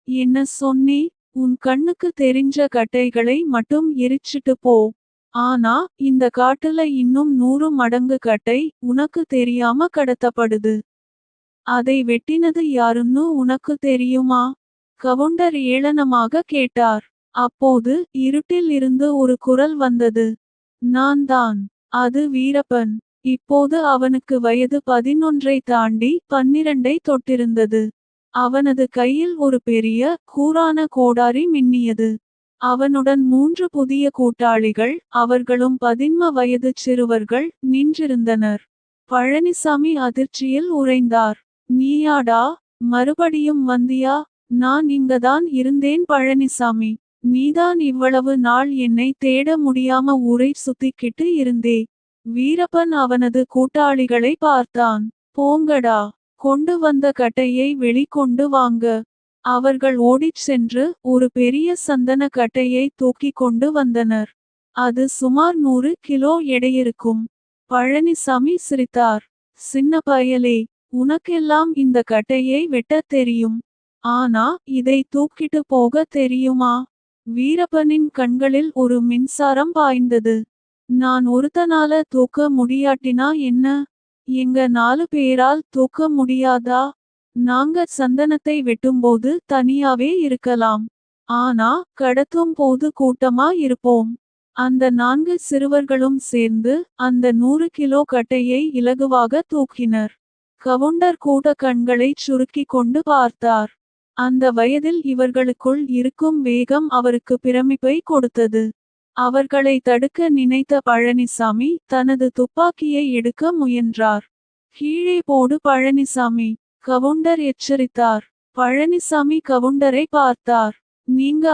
என்ன சொன்னே? உன் கண்ணுக்கு தெரிஞ்ச கட்டைகளை மட்டும் எரிச்சிட்டு போ. ஆனா இந்த காட்டுல இன்னும் 100 மடங்கு கட்டை உனக்கு தெரியாம கடத்தப்படுது. அதை வெட்டினது யாருன்னு உனக்கு தெரியுமா? கவுண்டர் ஏளனமாக கேட்டார். அப்போது இருட்டில் இருந்து ஒரு குரல் வந்தது. நான் தான். அது வீரப்பன். இப்போது அவனுக்கு வயது 11ஐ தாண்டி 12ஐ தொட்டிருந்தது. அவனது கையில் ஒரு பெரிய கூரான கோடாரி மின்னியது. அவனுடன் 3 புதிய கூட்டாளிகள், அவர்களும் 15 வயது சிறுவர்கள் நின்றிருந்தனர். பழனிசாமி அதிர்ச்சியில் உறைந்தார். நீயாடா? மறுபடியும் வந்தியா? நான் இங்கதான் இருந்தேன் பழனிசாமி. நீதான் இவ்வளவு நாள் என்னை தேட முடியாம ஊரை சுத்திக்கிட்டு இருந்தே. வீரப்பன் அவனது கூட்டாளிகளை பார்த்தான். போங்கடா. கொண்டு வந்த கட்டையை வெளிக்கொண்டு வாங்க. அவர்கள் ஓடிச் சென்று ஒரு பெரிய சந்தன கட்டையை தூக்கிக் கொண்டு வந்தனர். அது சுமார் 100 கிலோ எடையிருக்கும். பழனிசாமி சிரித்தார். சின்ன பயலே, உனக்கெல்லாம் இந்த கட்டையை வெட்டத் தெரியும். ஆனா இதை தூக்கிட்டு போக தெரியுமா? வீரப்பனின் கண்களில் ஒரு மின்சாரம் பாய்ந்தது. நான் ஒருத்தனால தூக்க முடியாட்டினா என்ன? எங்க 4 பேரால் தூக்க முடியாதா? நாங்க சந்தனத்தை வெட்டும்போது தனியாவே இருக்கலாம். ஆனா கடத்தும் போது கூட்டமா இருப்போம். அந்த 4 சிறுவர்களும் சேர்ந்து அந்த 100 கிலோ கட்டையை இலகுவாக தூக்கினர். கவுண்டர் கூட கண்களைச் சுருக்கிக் கொண்டு பார்த்தார். அந்த வயதில் இவர்களுக்குள் இருக்கும் வேகம் அவருக்கு பிரமிப்பை கொடுத்தது. அவர்களை தடுக்க நினைத்த பழனிசாமி தனது துப்பாக்கியை எடுக்க முயன்றார். கீழே போடு பழனிசாமி. கவுண்டர் எச்சரித்தார். பழனிசாமி கவுண்டரை பார்த்தார். நீங்க